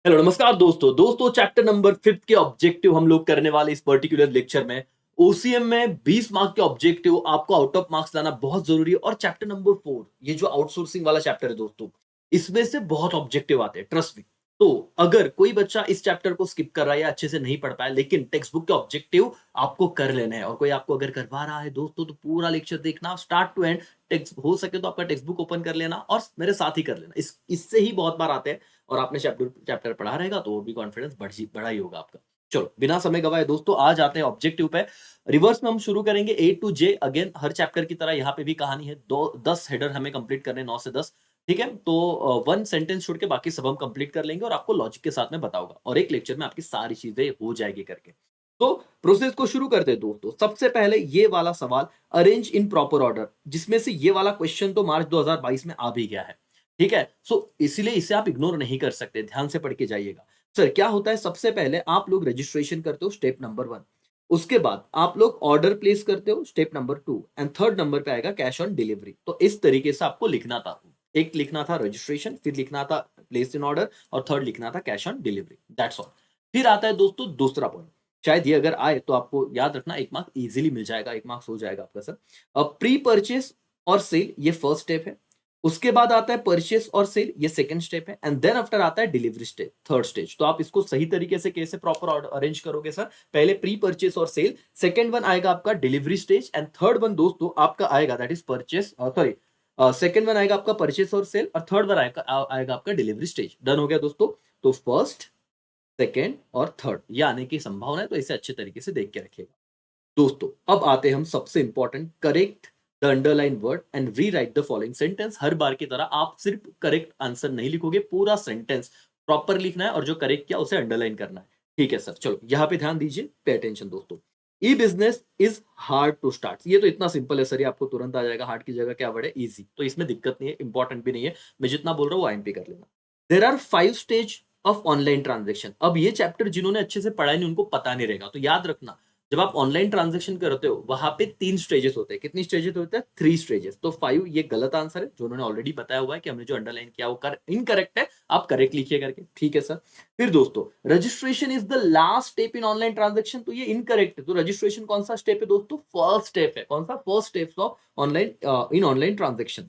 Hello नमस्कार दोस्तों chapter number 5 के ऑब्जेक्टिव हम लोग करने वाले इस पर्टिकुलर लेक्चर में। ओसीएम में 20 मार्क के ऑब्जेक्टिव आपको आउट ऑफ मार्क्स लाना बहुत जरूरी है। और चैप्टर नंबर 4 ये जो आउटसोर्सिंग वाला चैप्टर है दोस्तों, इसमें से बहुत ऑब्जेक्टिव आते हैं, ट्रस्ट मी। तो अगर कोई बच्चा इस चैप्टर को स्किप कर रहा है या अच्छे से नहीं पढ़ पाया, लेकिन टेक्स्ट बुक के ऑब्जेक्टिव आपको कर लेने हैं, और कोई आपको अगर करवा रहा है दोस्तों, तो पूरा लेक्चर देखना स्टार्ट टू एंड। टेक्स्ट हो सके तो आपका टेक्स्ट बुक ओपन कर लेना और मेरे साथ ही कर लेना। इससे ही बहुत बार आते हैं, और आपने चैप्टर चैप्टर पढ़ा रहेगा तो और भी कॉन्फिडेंस बढ़ा ही होगा आपका। चलो बिना समय गवाए दोस्तों आ जाते हैं ऑब्जेक्टिव पे। रिवर्स में हम शुरू करेंगे ए टू जे। अगेन हर चैप्टर की तरह यहाँ पे भी कहानी है, दो 10 हेडर हमें कंप्लीट करने, 9 से 10। ठीक है, तो वन सेंटेंस छोड़ के बाकी सब हम कंप्लीट कर लेंगे और आपको लॉजिक के साथ में बताऊंगा, और एक लेक्चर में आपकी सारी चीजें हो जाएगी करके। तो प्रोसेस को शुरू करते हैं दोस्तों। सबसे पहले ये वाला सवाल, अरेंज इन प्रॉपर ऑर्डर, जिसमें से ये वाला क्वेश्चन तो मार्च 2022 में आ भी गया है। ठीक है, सो इसीलिए इसे आप इग्नोर नहीं कर सकते, ध्यान से पढ़ के जाइएगा। सर क्या होता है, सबसे पहले आप लोग रजिस्ट्रेशन करते हो, स्टेप नंबर 1। उसके बाद आप लोग ऑर्डर प्लेस करते हो, step number 2, and third number पे आएगा कैश ऑन डिलीवरी। तो इस तरीके से आपको लिखना था। एक लिखना था रजिस्ट्रेशन, फिर लिखना था प्लेस इन ऑर्डर, और थर्ड लिखना था cash on delivery. That's all. फिर आता है दोस्तों दूसरा पॉइंट। शायद ये अगर आए तो आपको याद रखना, एक मार्क्स इजीली मिल जाएगा, एक मार्क्स हो जाएगा आपका सर। अब प्री परचेस और सेल, ये फर्स्ट स्टेप है। उसके बाद आता है परचेस और सेल, ये सेकंड स्टेप है। एंड देन आफ्टर आता है डिलीवरी स्टेप, थर्ड स्टेज। तो आप इसको सही तरीके से कैसे प्रॉपर अरेंज करोगे सर? पहले प्री परचेस और सेल, सेकंड वन आएगा आपका delivery stage, and third one दोस्तों आपका आएगा that is purchase, sorry, second one आएगा आपका परचेस और सेल, और थर्ड वन आएगा आपका डिलीवरी स्टेज। डन हो गया दोस्तों। तो फर्स्ट, सेकेंड और थर्ड ये आने की संभावना है, तो इसे अच्छे तरीके से देख के रखिएगा दोस्तों। अब आते हैं हम सबसे important, correct the underline word and rewrite the following sentence. हर बार की तरह आप सिर्फ करेक्ट आंसर नहीं लिखोगे, पूरा सेंटेंस प्रॉपर लिखना है, और जो करेक्ट किया उसे अंडरलाइन करना है। ठीक है सर, चलो यहाँ पे ध्यान दीजिए, पे अटेंशन दोस्तों। E business is hard to start, ये तो इतना सिंपल है सर, ये आपको तुरंत आ जाएगा। हार्ड की जगह क्या वर्ड है? इजी। तो इसमें दिक्कत नहीं है, इंपॉर्टेंट भी नहीं है। मैं जितना बोल रहा हूँ वो आईएमपी कर लेना। There are 5 stage of online transaction. अब ये चैप्टर जिन्होंने अच्छे से पढ़ा नहीं उनको पता नहीं रहेगा, तो याद रखना, जब आप ऑनलाइन ट्रांजेक्शन करते हो वहां पे 3 स्टेजेस होते हैं। कितनी स्टेजेस होते हैं? 3 स्टेजेस। तो 5 ये गलत आंसर है, जो उन्होंने ऑलरेडी बताया हुआ है कि हमने जो अंडरलाइन किया वो इनकरेक्ट है। आप करेक्ट लिखिए करके, ठीक है सर। फिर दोस्तों, registration is the last step in online transaction, तो ये इनकरेक्ट है। तो रजिस्ट्रेशन कौन सा स्टेप है दोस्तों? फर्स्ट स्टेप है। कौन सा? First step of online, in online transaction.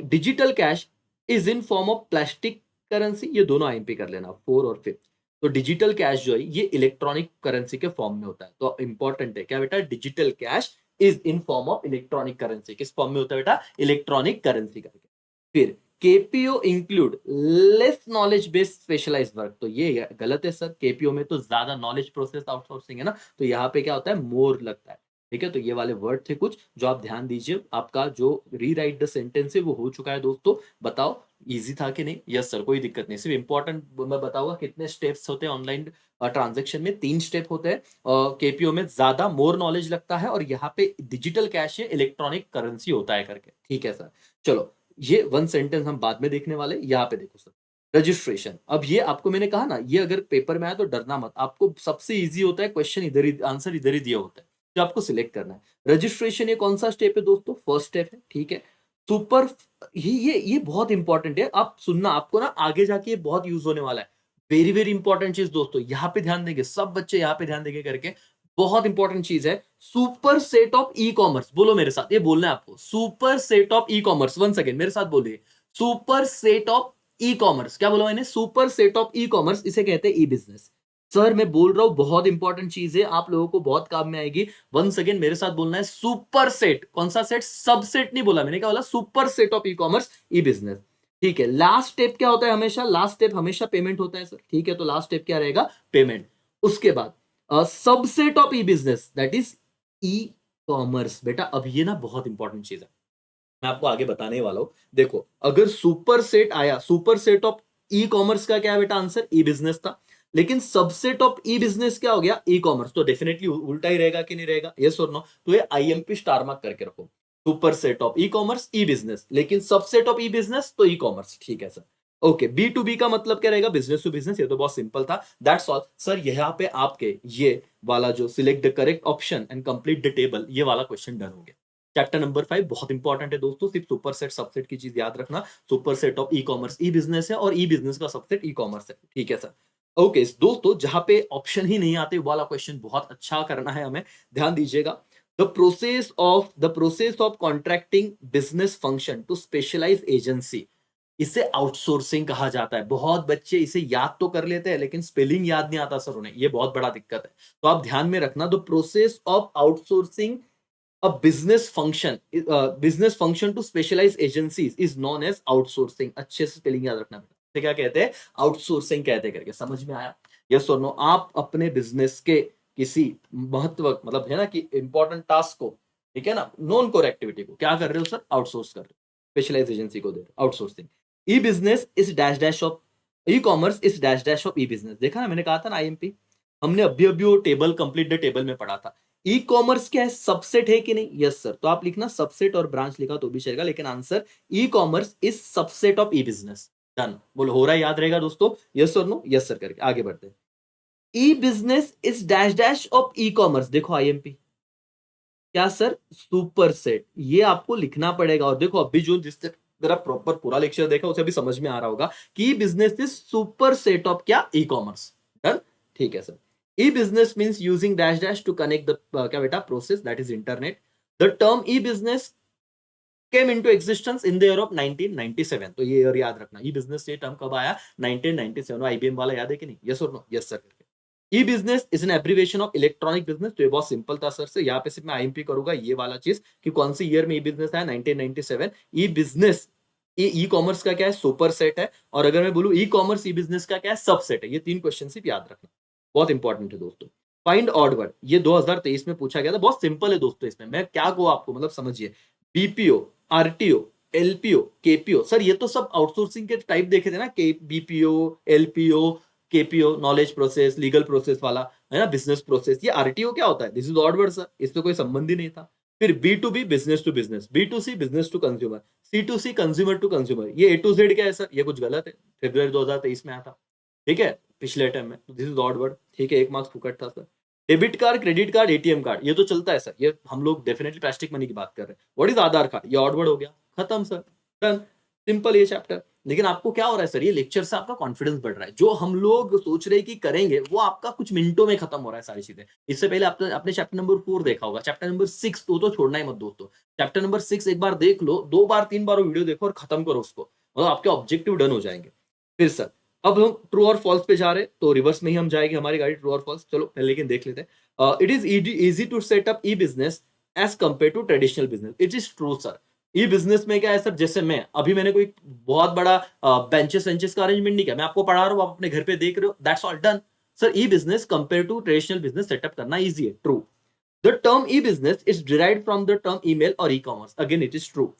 Digital cash is in form of plastic currency, ये दोनों आईएमपी कर लेना, 4 और 5। तो डिजिटल कैश जो है ये इलेक्ट्रॉनिक करेंसी के फॉर्म में होता है। तो इंपॉर्टेंट है क्या बेटा? Digital cash is in form of electronic currency. किस फॉर्म में होता है बेटा? इलेक्ट्रॉनिक करेंसी करके। फिर KPO include less knowledge based specialised work, तो ये गलत है सर। केपीओ में तो ज्यादा नॉलेज प्रोसेस आउटसोर्सिंग है ना, तो यहाँ पे क्या होता है? मोर लगता है। ठीक है, तो ये वाले वर्ड थे कुछ जो आप ध्यान दीजिए। आपका जो रीराइट द सेंटेंस है वो हो चुका है दोस्तों। बताओ इजी था कि नहीं? यस सर, कोई दिक्कत नहीं। सिर्फ इंपॉर्टेंट मैं बताऊंगा कितने स्टेप्स होते हैं ऑनलाइन ट्रांजेक्शन में। 3 स्टेप होते हैं। केपीओ में ज्यादा मोर नॉलेज लगता है, और यहाँ पे डिजिटल कैश है, इलेक्ट्रॉनिक करेंसी होता है करके। ठीक है सर, चलो ये वन सेंटेंस हम बाद में देखने वाले। यहाँ पे देखो सर, रजिस्ट्रेशन। अब ये आपको मैंने कहा ना, ये अगर पेपर में आया तो डरना मत, आपको सबसे इजी होता है। क्वेश्चन इधर ही, आंसर इधर ही दिया होता है, जो आपको सिलेक्ट करना है। रजिस्ट्रेशन ये कौन सा स्टेप है दोस्तों? फर्स्ट स्टेप है। ठीक है, सुपर, ये बहुत इंपॉर्टेंट है, आप सुनना, आपको ना आगे जाके ये बहुत यूज होने वाला है। वेरी वेरी इंपॉर्टेंट चीज दोस्तों, यहाँ पे ध्यान देंगे सब बच्चे, यहाँ पे ध्यान देंगे करके। बहुत इंपॉर्टेंट चीज है, super set of e commerce. बोलो मेरे साथ, ये बोलना है आपको, super set of e commerce. One second मेरे साथ बोलिए, super set of e commerce. क्या बोला मैंने? Super set of e commerce, इसे कहते हैं ई बिजनेस। सर मैं बोल रहा हूं बहुत इंपॉर्टेंट चीज है, आप लोगों को बहुत काम में आएगी। वन सेकेंड मेरे साथ बोलना है, सुपर सेट। कौन सा सेट? सबसेट नहीं बोला मैंने, क्या बोला? Super set of e commerce e business. ठीक है, लास्ट स्टेप क्या होता है? हमेशा लास्ट स्टेप हमेशा पेमेंट होता है सर। ठीक है, तो लास्ट स्टेप क्या रहेगा? पेमेंट। उसके बाद subset of e business that is e commerce. बेटा अब ये ना बहुत इंपॉर्टेंट चीज है, मैं आपको आगे बताने वाला हूं। देखो अगर सुपर सेट आया, super set of e commerce का क्या है बेटा आंसर? ई बिजनेस था। लेकिन सबसेट ऑफ ई बिजनेस क्या हो गया? E commerce. तो डेफिनेटली उल्टा ही रहेगा कि नहीं रहेगा? यस और नो? तो ये आईएमपी स्टार मार्क करके रखो। Super set of e commerce e business, लेकिन सबसेट ऑफ ई बिजनेस तो ई कॉमर्स। ठीक है sir, okay. B to B का मतलब क्या रहेगा? Business to business. ये तो बहुत सिंपल था, दैट्स ऑल सर। यहाँ पे आपके ये वाला जो select the correct option and complete the table, ये वाला क्वेश्चन डन हो गया। चैप्टर नंबर 5 बहुत इंपॉर्टेंट है दोस्तों, सिर्फ सुपर सेट सबसेट की चीज याद रखना। Super set of e commerce e business है और ई बिजनेस का सबसेट ई कॉमर्स है, ठीक है सर। ओके दोस्तों, जहां पे ऑप्शन ही नहीं आते वाला क्वेश्चन बहुत अच्छा करना है हमें, ध्यान दीजिएगा। The process of contracting business function to specialise agency, इसे आउटसोर्सिंग कहा जाता है। बहुत बच्चे इसे याद तो कर लेते हैं लेकिन स्पेलिंग याद नहीं आता सर उन्हें, ये बहुत बड़ा दिक्कत है। तो आप ध्यान में रखना, the process of outsourcing a business function to specialise agencies is known as outsourcing. अच्छे से स्पेलिंग याद रखना बेटा, इसे क्या कहते हैं, आउटसोर्सिंग कहते हैं करके। समझ में आया? यस और नो? आप अपने बिजनेस के किसी महत्व, मतलब है ना कि इंपॉर्टेंट टास्क को, ठीक है ना, नॉन कोर एक्टिविटी को क्या कर रहे हो सर, आउटसोर्स कर रहे हो, स्पेशलाइज एजेंसी को दे रहे हो, outsourcing. E business is dash dash of e commerce is dash dash of e business. देखा ना, मैंने कहा था ना आईएमपी, हमने अभी अभी वो टेबल कंप्लीट द टेबल में पढ़ा था। ई कॉमर्स क्या है, सबसेट है कि नहीं? Yes sir. तो आप लिखना सबसेट और ब्रांच लिखा तो भी चलेगा, लेकिन answer e commerce is subset of e business. Done. बोलो हो रहा है, याद रहेगा दोस्तों? यस और नो? यस सर करके आगे बढ़ते हैं। E business is dash dash of e commerce, देखो आईएमपी क्या सर, सुपर सेट। ये आपको लिखना पड़ेगा। और देखो अभी जो जिस मेरा प्रॉपर पूरा लेक्चर देखा उसे अभी समझ में आ रहा होगा कि business is super set of क्या, ई कॉमर्स। डन, ठीक है sir. E business means using dash dash to connect the क्या बेटा, process that is internet. The term e business came into existence in the year of 1997। तो ये year याद रखना। ई business ये टर्म कब आया, 1997। आईबीएम वाला याद है कि नहीं? यस और no? Yes sir. E business is an abbreviation of electronic business. तो ये बहुत सिंपल था सर से, यहाँ पे सिर्फ मैं आईएमपी करूंगा ये वाला चीज कि कौन सी ईयर में ई बिजनेस आया, 1997। ई बिजनेस ई कॉमर्स का क्या है, सुपर सेट है। और अगर मैं बोलूं ई कॉमर्स ई बिजनेस का क्या है, सबसेट है। ये तीन क्वेश्चन सिर्फ याद रखना, बहुत इंपॉर्टेंट है दोस्तों। फाइंड ऑड वर्ड, ये 2023 में पूछा गया था, बहुत सिंपल है दोस्तों। इसमें मैं क्या कहूँ आपको, मतलब समझिए, BPO, RTO, LPO, KPO. Sir ये तो सब आउटसोर्सिंग के टाइप देखे थे ना, के BPO, LPO, KPO, knowledge process, legal process वाला, है ना, बिजनेस प्रोसेस। ये आरटीओ क्या होता है, this is odd word sir, इसमें कोई संबंध ही नहीं था। फिर B to B, business to business, B to C, business to consumer, C to C, consumer to consumer. ये ए टू जेड क्या है सर, ये कुछ गलत है, फरवरी 2023 में आया था, ठीक है, पिछले टाइम में। दिस इज ऑड वर्ड, ठीक है, 1 मार्क्स फुकट था sir. Debit card, credit card, ATM card, ये तो चलता है सर, ये हम लोग डेफिनेटली प्लास्टिक मनी की बात कर रहे हैं। व्हाट इज आधार कार्ड, ये ऑड वर्ड हो गया, खत्म सर, डन, सिंपल ये चैप्टर। लेकिन आपको क्या हो रहा है सर, ये लेक्चर से आपका कॉन्फिडेंस बढ़ रहा है। जो हम लोग सोच रहे हैं कि करेंगे वो आपका कुछ मिनटों में खत्म हो रहा है सारी चीजें। इससे पहले आपने चैप्टर नंबर 4 देखा होगा, चैप्टर नंबर 6 तो छोड़ना ही मत दोस्तों। चैप्टर नंबर 6 एक बार देख लो, 2 बार 3 बार वीडियो देखो और खत्म करो उसको, मतलब आपके ऑब्जेक्टिव डन हो जाएंगे। फिर सर अब हम ट्रू और फॉल्स पे जा रहे हैं, तो रिवर्स में ही हम जाएंगे, हमारी गाड़ी ट्रू और फॉल्स। चलो पहले लेकिन देख लेते हैं। It is easy to set up e business as compare to traditional business. It is true sir. E business में क्या है सर, जैसे मैंने कोई बहुत बड़ा बेंचेस वेंचेस का अरेंजमेंट नहीं किया, मैं आपको पढ़ा रहा हूँ, आप अपने घर पे देख रहे हो, that's all done sir. E business compare to traditional business setup करना इजी है, true. The term e business is derived from the term email और e commerce, again it is true.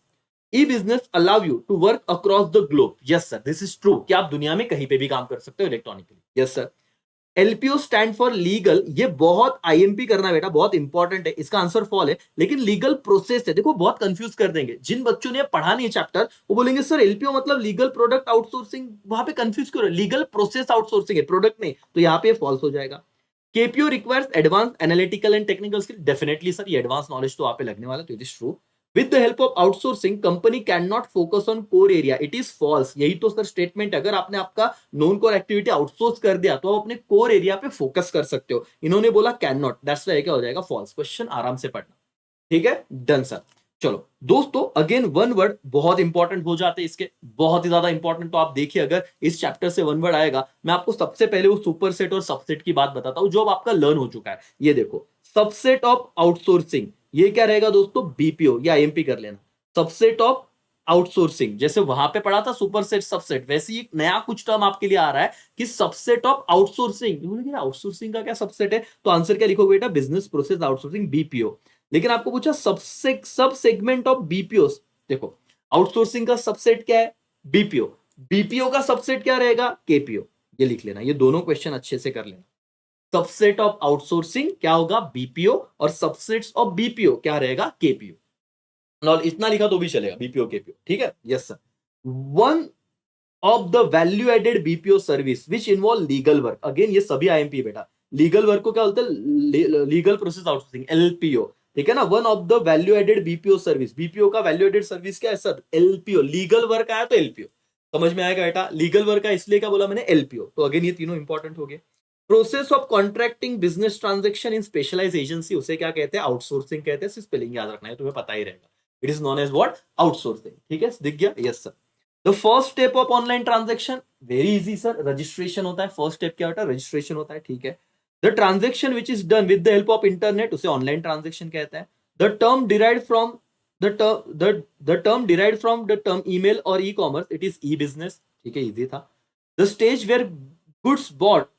E business allow you to work across the globe, yes sir, this is true, कि आप दुनिया में कहीं पे भी काम कर सकते हो electronically, yes sir. LPO stand for legal, ये बहुत आईएमपी करना बेटा, बहुत इंपॉर्टेंट है, इसका आंसर फॉल है, लेकिन लीगल प्रोसेस है। देखो बहुत कंफ्यूज कर देंगे जिन बच्चों ने पढ़ा नहीं चैप्टर, वो बोलेंगे सर एलपीओ मतलब लीगल प्रोडक्ट आउटसोर्सिंग, वहां पे कंफ्यूज क्यों, लीगल प्रोसेस आउटसोर्सिंग है, प्रोडक्ट नहीं, तो यहाँ पे फॉल्स हो जाएगा। KPO requires advance analytical and technical skill, definitely sir ये एडवांस नॉलेज तो आप पे लगने वाला है, तो it is true. With the help of outsourcing company can not focus on core area, it is false. यही तो सर स्टेटमेंट, अगर आपने आपका नॉन कोर एक्टिविटी आउटसोर्स कर दिया तो आप अपने कोर एरिया पे फोकस कर सकते हो। इन्होंने बोला कैन नॉट, दैट्स व्हाई क्या हो जाएगा, फॉल्स। क्वेश्चन आराम से पढ़ना, ठीक है, डन सर। चलो दोस्तों, अगेन वन वर्ड बहुत इंपॉर्टेंट हो जाते हैं इसके, बहुत ही ज्यादा इंपॉर्टेंट। तो आप देखिए, अगर इस चैप्टर से वन वर्ड आएगा, मैं आपको सबसे पहले वो सुपर सेट और सबसेट की बात बताता हूं जो अब आपका लर्न हो चुका है। ये देखो, सबसेट ऑफ आउटसोर्सिंग, ये क्या रहेगा दोस्तों, बीपीओ, या आईएमपी कर लेना। सबसेट ऑफ आउटसोर्सिंग, जैसे वहां पे पढ़ा था सुपर सेट सबसेट, वैसे ही एक नया कुछ टर्म आपके लिए आ रहा है कि सबसेट ऑफ आउटसोर्सिंग। आउटसोर्सिंग का क्या सबसेट है, तो आंसर क्या लिखोगे बेटा, बिजनेस प्रोसेस आउटसोर्सिंग, बीपीओ। लेकिन आपको पूछा सब सेगमेंट ऑफ बीपीओ, देखो आउटसोर्सिंग का सबसेट क्या है, बीपीओ, बीपीओ का सबसेट क्या रहेगा, केपीओ। ये लिख लेना, ये दोनों क्वेश्चन अच्छे से कर लेना। सबसेट ऑफ आउटसोर्सिंग क्या होगा, बीपीओ, और सबसेट्स ऑफ बीपीओ क्या रहेगा, केपीओ। इतना लिखा तो भी चलेगा, बीपीओ केपीओ, ठीक है, yes sir. One of the value added BPO service which involve legal work, again ये सभी आईएमपी बेटा। लीगल वर्क को क्या बोलते हैं, लीगल प्रोसेस आउटसोर्सिंग, एलपीओ। ठीक है ना। One of the value added BPO service, BPO का वैल्यू एडेड सर्विस क्या है सर, एलपीओ। लीगल वर्क आया तो एलपीओ, समझ में आएगा बेटा। लीगल वर्क का इसलिए क्या बोला मैंने, एलपीओ। तो अगेन ये तीनों इंपॉर्टेंट हो गए। Process of contracting business transaction in specialise agency, उसे क्या कहते हैं, आउटसोर्सिंग कहते हैं। सिर्फ स्पेलिंग याद रखना है, तुम्हें पता ही रहेगा। It is known as what, outsourcing. ठीक है, दिख गया, yes sir. The first step of online transaction, very easy sir, registration होता है। फर्स्ट स्टेप क्या होता है, रजिस्ट्रेशन होता है। ठीक है। The transaction which is done with the help of internet, उसे ऑनलाइन ट्रांजेक्शन कहते हैं। The term derived from the term derived from the term email or e-commerce, it is e-business। ठीक है, इजी था। The stage where goods bought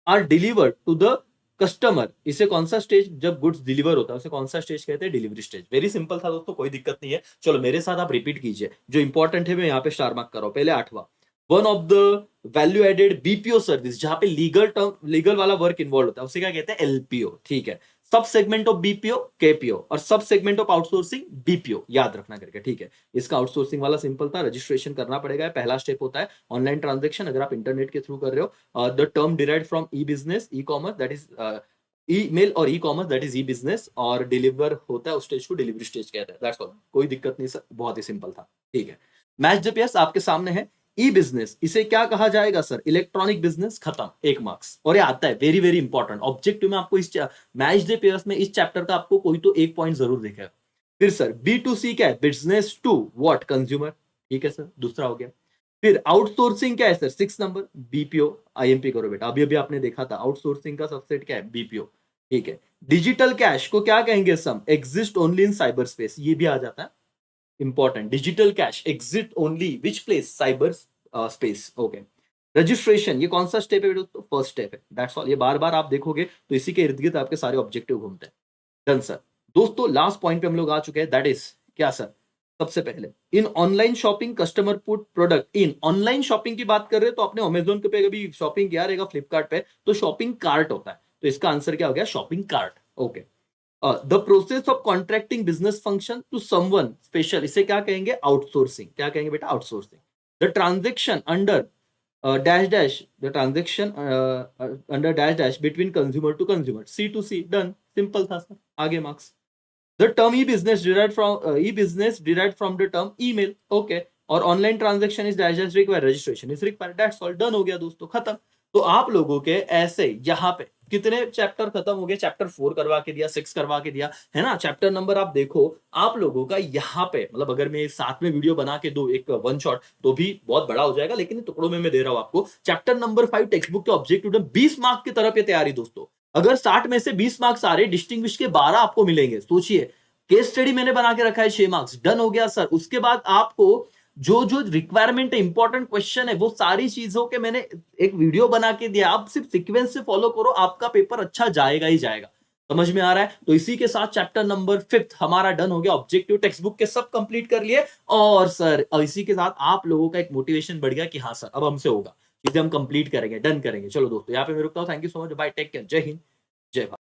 are delivered to the customer, इसे कौन सा stage, जब गुड्स डिलीवर होता है उसे कौन सा स्टेज कहते हैं, डिलीवरी स्टेज। वेरी सिंपल था दोस्तों, कोई दिक्कत नहीं है। चलो मेरे साथ आप रिपीट कीजिए, जो इंपॉर्टेंट है मैं यहाँ पे स्टार मार्क कर रहा हूं। पहले 8वां, one of the value added BPO service, जहां पे लीगल वाला वर्क इन्वॉल्व होता है, उसे क्या कहते हैं, एलपीओ। ठीक है। सब सेगमेंट ऑफ बीपीओ केपीओ, और सब सेगमेंट ऑफ आउटसोर्सिंग बीपीओ, याद रखना करके। ठीक है। इसका आउटसोर्सिंग वाला सिंपल था, रजिस्ट्रेशन करना पड़ेगा, पहला स्टेप होता है। ऑनलाइन ट्रांजेक्शन अगर आप इंटरनेट के थ्रू कर रहे हो, the term derived from e business, e commerce, that is email और e commerce, that is e business, और डिलीवर होता है उस स्टेज को डिलीवरी स्टेज कहते हैं। दैट्स ऑल, कोई दिक्कत नहीं सर, बहुत ही सिंपल था। ठीक है। मैच द पेयर्स आपके सामने है। ई बिजनेस, इसे क्या कहा जाएगा सर, इलेक्ट्रॉनिक बिजनेस, खत्म, 1 मार्क्स। और ये आता है वेरी वेरी इंपॉर्टेंट ऑब्जेक्टिव में, आपको इस मैच द पेयर्स में इस चैप्टर का आपको कोई तो 1 पॉइंट जरूर दिखेगा। फिर सर बी टू सी क्या है, बिजनेस टू व्हाट, कंज्यूमर। ठीक है सर, दूसरा हो गया। फिर आउटसोर्सिंग क्या है सर, 6 नंबर, बीपीओ। आईएमपी करो बेटा, अभी अभी आपने देखा था आउटसोर्सिंग का सबसेट क्या है, बीपीओ। ठीक है। डिजिटल कैश को क्या कहेंगे, some exist only in cyber space, ये भी आ जाता है, important. Digital cash exit only which place, cyber space. Okay. Registration, ये कौन सा स्टेप है दोस्तों, फर्स्ट स्टेप है। दैट्स ऑल, ये बार बार आप देखोगे तो इसी के इर्द गिर्द आपके सारे ऑब्जेक्टिव घूमते हैं। Done sir. दोस्तों लास्ट पॉइंट पे हम लोग आ चुके हैं, दैट इज क्या सर, सबसे पहले in online shopping customer put product in, online shopping की बात कर रहे हैं तो आपने अमेजोन पे कभी शॉपिंग किया रहेगा, फ्लिपकार्ट पे, तो शॉपिंग कार्ट होता है, तो इसका आंसर क्या हो गया, shopping cart. Okay. The process of contracting business function to someone special, इसे क्या कहेंगे, आउटसोर्सिंग। क्या कहेंगे बेटा, outsourcing. The transaction under dash dash, the transaction under dash dash between consumer to consumer, C to C. Done, simple था sir, आगे marks. The term e business derived from e business derived from the term email. Okay. और online transaction is dash dash require, registration is require. That's all, done हो गया दोस्तों, खत्म। तो आप लोगों के ऐसे यहाँ पे कितने चैप्टर खत्म हो गए, चैप्टर 4 करवा के दिया, 6 करवा के दिया, है ना। चैप्टर नंबर आप देखो, आप लोगों का यहाँ पे, मतलब अगर मैं साथ में वीडियो बना के दो एक वन शॉट, तो भी बहुत बड़ा हो जाएगा, लेकिन टुकड़ों में मैं दे रहा हूं आपको। चैप्टर नंबर 5 टेक्स्ट बुक के ऑब्जेक्टिव 20 मार्क की तरफ ये तैयारी दोस्तों। अगर 60 में से 20 मार्क्स आ रहे, डिस्टिंग्विश के 12 आपको मिलेंगे, सोचिए। केस स्टडी मैंने बना के रखा है 6 मार्क्स, डन हो गया सर। उसके बाद आपको जो जो रिक्वायरमेंट है, इंपॉर्टेंट क्वेश्चन है, वो सारी चीजों के मैंने एक वीडियो बना के दिया। आप सिर्फ सीक्वेंस से फॉलो करो, आपका पेपर अच्छा जाएगा ही जाएगा। समझ में आ रहा है। तो इसी के साथ चैप्टर नंबर 5 हमारा डन हो गया, ऑब्जेक्टिव टेक्स्ट बुक के सब कंप्लीट कर लिए। और सर इसी के साथ आप लोगों का एक मोटिवेशन बढ़ गया कि हाँ सर अब हमसे होगा, चीजें हम कंप्लीट करेंगे, डन करेंगे। चलो दोस्तों यहाँ पे मैं रुकता हूँ। Thank you so much, bye, take care, जय हिंद, जय भारत।